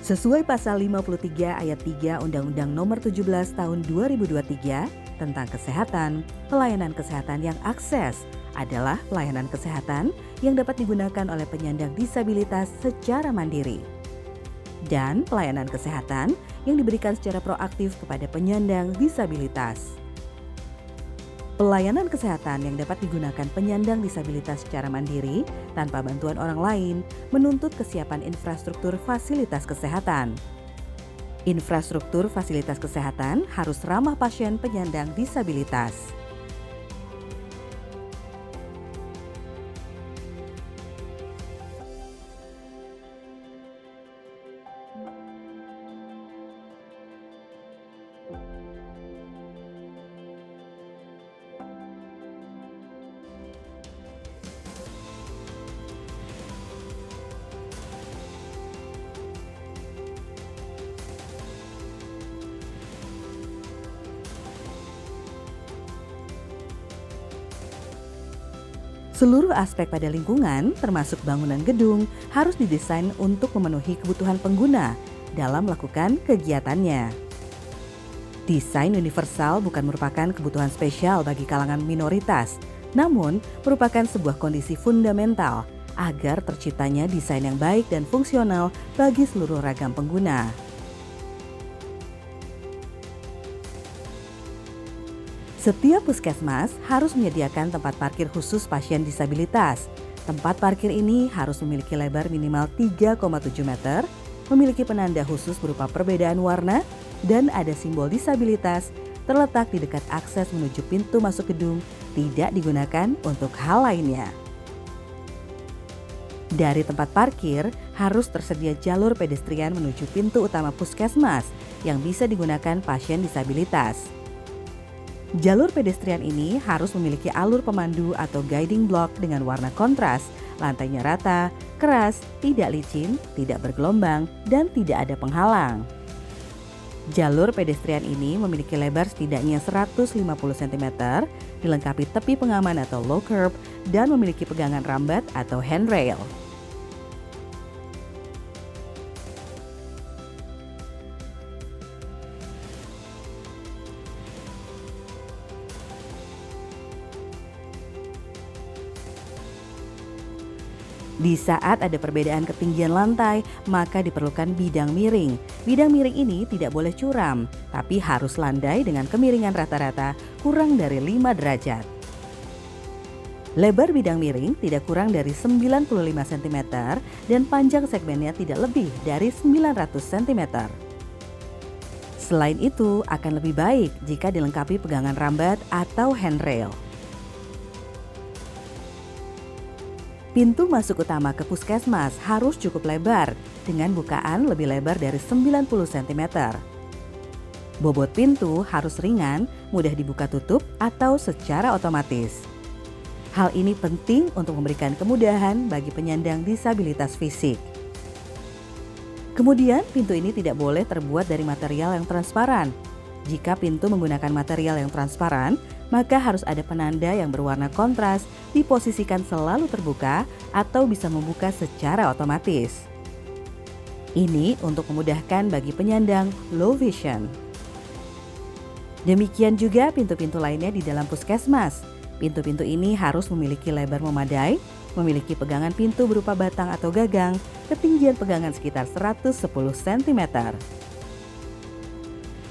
Sesuai pasal 53 ayat 3 Undang-Undang Nomor 17 Tahun 2023 tentang kesehatan, pelayanan kesehatan yang akses adalah pelayanan kesehatan yang dapat digunakan oleh penyandang disabilitas secara mandiri. Dan pelayanan kesehatan yang diberikan secara proaktif kepada penyandang disabilitas. Pelayanan kesehatan yang dapat digunakan penyandang disabilitas secara mandiri tanpa bantuan orang lain menuntut kesiapan infrastruktur fasilitas kesehatan. Infrastruktur fasilitas kesehatan harus ramah pasien penyandang disabilitas. Seluruh aspek pada lingkungan, termasuk bangunan gedung, harus didesain untuk memenuhi kebutuhan pengguna dalam melakukan kegiatannya. Desain universal bukan merupakan kebutuhan spesial bagi kalangan minoritas, namun merupakan sebuah kondisi fundamental agar terciptanya desain yang baik dan fungsional bagi seluruh ragam pengguna. Setiap puskesmas harus menyediakan tempat parkir khusus pasien disabilitas. Tempat parkir ini harus memiliki lebar minimal 3,7 meter, memiliki penanda khusus berupa perbedaan warna, dan ada simbol disabilitas terletak di dekat akses menuju pintu masuk gedung, tidak digunakan untuk hal lainnya. Dari tempat parkir harus tersedia jalur pedestrian menuju pintu utama puskesmas yang bisa digunakan pasien disabilitas. Jalur pedestrian ini harus memiliki alur pemandu atau guiding block dengan warna kontras, lantainya rata, keras, tidak licin, tidak bergelombang, dan tidak ada penghalang. Jalur pedestrian ini memiliki lebar setidaknya 150 cm, dilengkapi tepi pengaman atau low curb, dan memiliki pegangan rambat atau handrail. Di saat ada perbedaan ketinggian lantai, maka diperlukan bidang miring. Bidang miring ini tidak boleh curam, tapi harus landai dengan kemiringan rata-rata kurang dari 5 derajat. Lebar bidang miring tidak kurang dari 95 cm dan panjang segmennya tidak lebih dari 900 cm. Selain itu, akan lebih baik jika dilengkapi pegangan rambat atau handrail. Pintu masuk utama ke puskesmas harus cukup lebar dengan bukaan lebih lebar dari 90 cm. Bobot pintu harus ringan, mudah dibuka tutup atau secara otomatis. Hal ini penting untuk memberikan kemudahan bagi penyandang disabilitas fisik. Kemudian, pintu ini tidak boleh terbuat dari material yang transparan. Jika pintu menggunakan material yang transparan, maka harus ada penanda yang berwarna kontras diposisikan selalu terbuka atau bisa membuka secara otomatis. Ini untuk memudahkan bagi penyandang low vision. Demikian juga pintu-pintu lainnya di dalam puskesmas. Pintu-pintu ini harus memiliki lebar memadai, memiliki pegangan pintu berupa batang atau gagang, ketinggian pegangan sekitar 110 cm.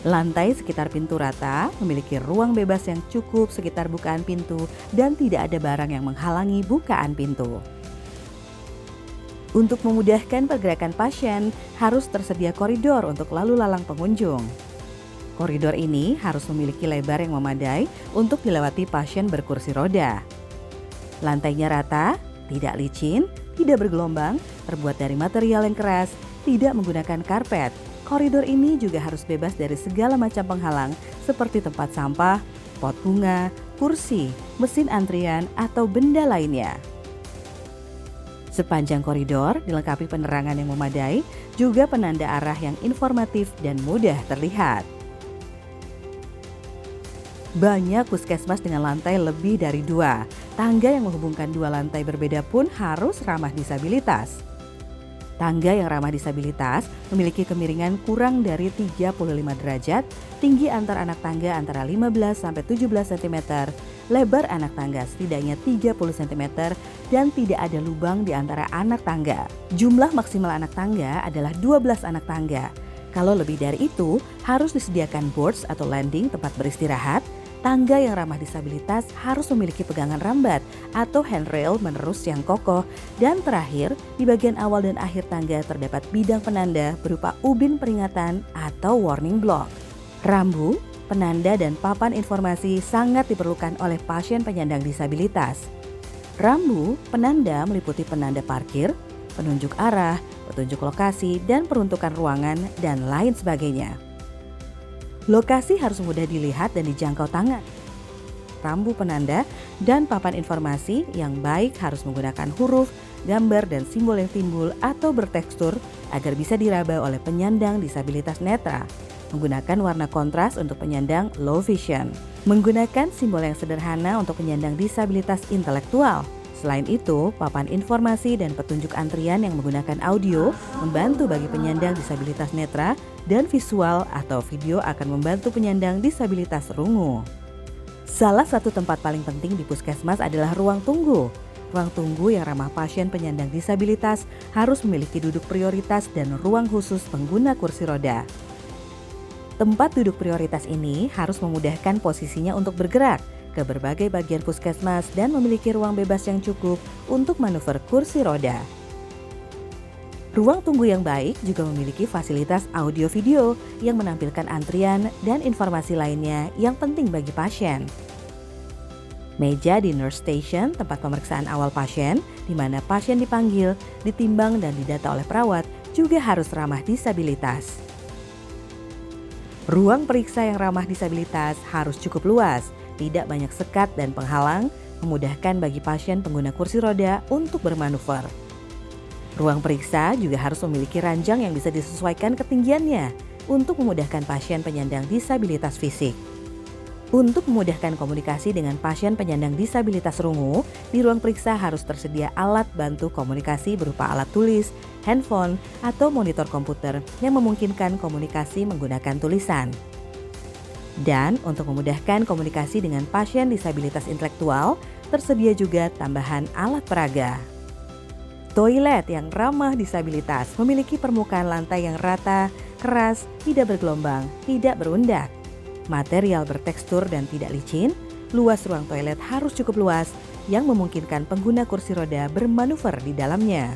Lantai sekitar pintu rata, memiliki ruang bebas yang cukup sekitar bukaan pintu dan tidak ada barang yang menghalangi bukaan pintu. Untuk memudahkan pergerakan pasien, harus tersedia koridor untuk lalu lalang pengunjung. Koridor ini harus memiliki lebar yang memadai untuk dilewati pasien berkursi roda. Lantainya rata, tidak licin, tidak bergelombang, terbuat dari material yang keras, tidak menggunakan karpet. Koridor ini juga harus bebas dari segala macam penghalang seperti tempat sampah, pot bunga, kursi, mesin antrian, atau benda lainnya. Sepanjang koridor dilengkapi penerangan yang memadai, juga penanda arah yang informatif dan mudah terlihat. Banyak puskesmas dengan lantai lebih dari 2. Tangga yang menghubungkan 2 lantai berbeda pun harus ramah disabilitas. Tangga yang ramah disabilitas memiliki kemiringan kurang dari 35 derajat, tinggi antar anak tangga antara 15 sampai 17 cm, lebar anak tangga setidaknya 30 cm, dan tidak ada lubang di antara anak tangga. Jumlah maksimal anak tangga adalah 12 anak tangga. Kalau lebih dari itu, harus disediakan boards atau landing tempat beristirahat. Tangga yang ramah disabilitas harus memiliki pegangan rambat atau handrail menerus yang kokoh. Dan terakhir, di bagian awal dan akhir tangga terdapat bidang penanda berupa ubin peringatan atau warning block. Rambu, penanda, dan papan informasi sangat diperlukan oleh pasien penyandang disabilitas. Rambu, penanda meliputi penanda parkir, penunjuk arah, petunjuk lokasi, dan peruntukan ruangan, dan lain sebagainya. Lokasi harus mudah dilihat dan dijangkau tangan. Rambu penanda dan papan informasi yang baik harus menggunakan huruf, gambar, dan simbol yang timbul atau bertekstur agar bisa diraba oleh penyandang disabilitas netra. Menggunakan warna kontras untuk penyandang low vision. Menggunakan simbol yang sederhana untuk penyandang disabilitas intelektual. Selain itu, papan informasi dan petunjuk antrian yang menggunakan audio membantu bagi penyandang disabilitas netra, dan visual atau video akan membantu penyandang disabilitas rungu. Salah satu tempat paling penting di puskesmas adalah ruang tunggu. Ruang tunggu yang ramah pasien penyandang disabilitas harus memiliki duduk prioritas dan ruang khusus pengguna kursi roda. Tempat duduk prioritas ini harus memudahkan posisinya untuk bergerak ke berbagai bagian puskesmas dan memiliki ruang bebas yang cukup untuk manuver kursi roda. Ruang tunggu yang baik juga memiliki fasilitas audio video yang menampilkan antrian dan informasi lainnya yang penting bagi pasien. Meja di nurse station, tempat pemeriksaan awal pasien, di mana pasien dipanggil, ditimbang, dan didata oleh perawat, juga harus ramah disabilitas. Ruang periksa yang ramah disabilitas harus cukup luas, tidak banyak sekat dan penghalang, memudahkan bagi pasien pengguna kursi roda untuk bermanuver. Ruang periksa juga harus memiliki ranjang yang bisa disesuaikan ketinggiannya untuk memudahkan pasien penyandang disabilitas fisik. Untuk memudahkan komunikasi dengan pasien penyandang disabilitas rungu, di ruang periksa harus tersedia alat bantu komunikasi berupa alat tulis, handphone, atau monitor komputer yang memungkinkan komunikasi menggunakan tulisan. Dan untuk memudahkan komunikasi dengan pasien disabilitas intelektual, tersedia juga tambahan alat peraga. Toilet yang ramah disabilitas memiliki permukaan lantai yang rata, keras, tidak bergelombang, tidak berundak. Material bertekstur dan tidak licin, luas ruang toilet harus cukup luas yang memungkinkan pengguna kursi roda bermanuver di dalamnya.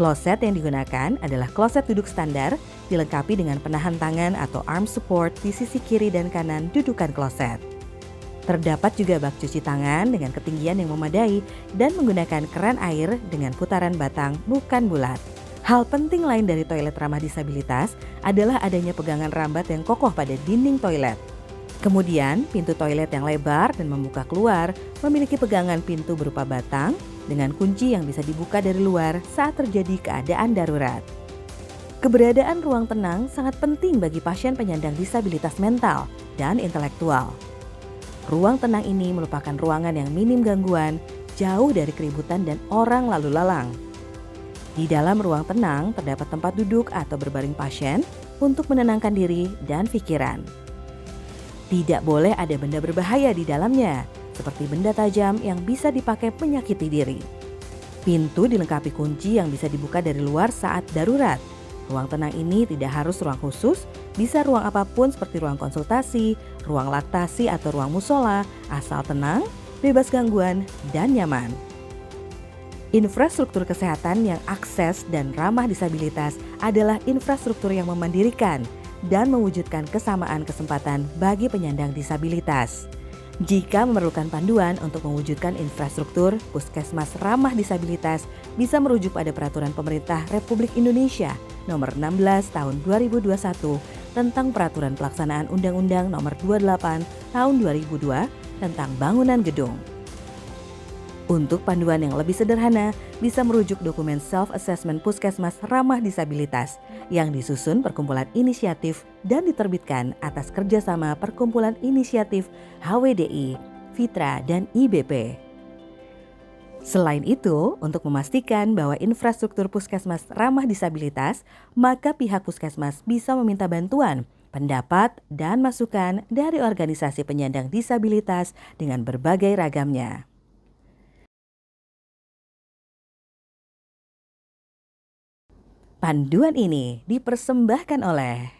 Kloset yang digunakan adalah kloset duduk standar, dilengkapi dengan penahan tangan atau arm support di sisi kiri dan kanan dudukan kloset. Terdapat juga bak cuci tangan dengan ketinggian yang memadai dan menggunakan keran air dengan putaran batang bukan bulat. Hal penting lain dari toilet ramah disabilitas adalah adanya pegangan rambat yang kokoh pada dinding toilet. Kemudian, pintu toilet yang lebar dan membuka keluar memiliki pegangan pintu berupa batang dengan kunci yang bisa dibuka dari luar saat terjadi keadaan darurat. Keberadaan ruang tenang sangat penting bagi pasien penyandang disabilitas mental dan intelektual. Ruang tenang ini merupakan ruangan yang minim gangguan, jauh dari keributan dan orang lalu lalang. Di dalam ruang tenang terdapat tempat duduk atau berbaring pasien untuk menenangkan diri dan pikiran. Tidak boleh ada benda berbahaya di dalamnya, seperti benda tajam yang bisa dipakai menyakiti diri. Pintu dilengkapi kunci yang bisa dibuka dari luar saat darurat. Ruang tenang ini tidak harus ruang khusus, bisa ruang apapun seperti ruang konsultasi, ruang laktasi atau ruang musola, asal tenang, bebas gangguan, dan nyaman. Infrastruktur kesehatan yang akses dan ramah disabilitas adalah infrastruktur yang memandirikan dan mewujudkan kesamaan kesempatan bagi penyandang disabilitas. Jika memerlukan panduan untuk mewujudkan infrastruktur, puskesmas ramah disabilitas bisa merujuk pada Peraturan Pemerintah Republik Indonesia Nomor 16 Tahun 2021 tentang Peraturan Pelaksanaan Undang-Undang Nomor 28 Tahun 2002 tentang bangunan gedung. Untuk panduan yang lebih sederhana, bisa merujuk dokumen self-assessment puskesmas ramah disabilitas yang disusun Perkumpulan Inisiatif dan diterbitkan atas kerjasama Perkumpulan Inisiatif HWDI, Fitra, dan IBP. Selain itu, untuk memastikan bahwa infrastruktur puskesmas ramah disabilitas, maka pihak puskesmas bisa meminta bantuan, pendapat, dan masukan dari organisasi penyandang disabilitas dengan berbagai ragamnya. Panduan ini dipersembahkan oleh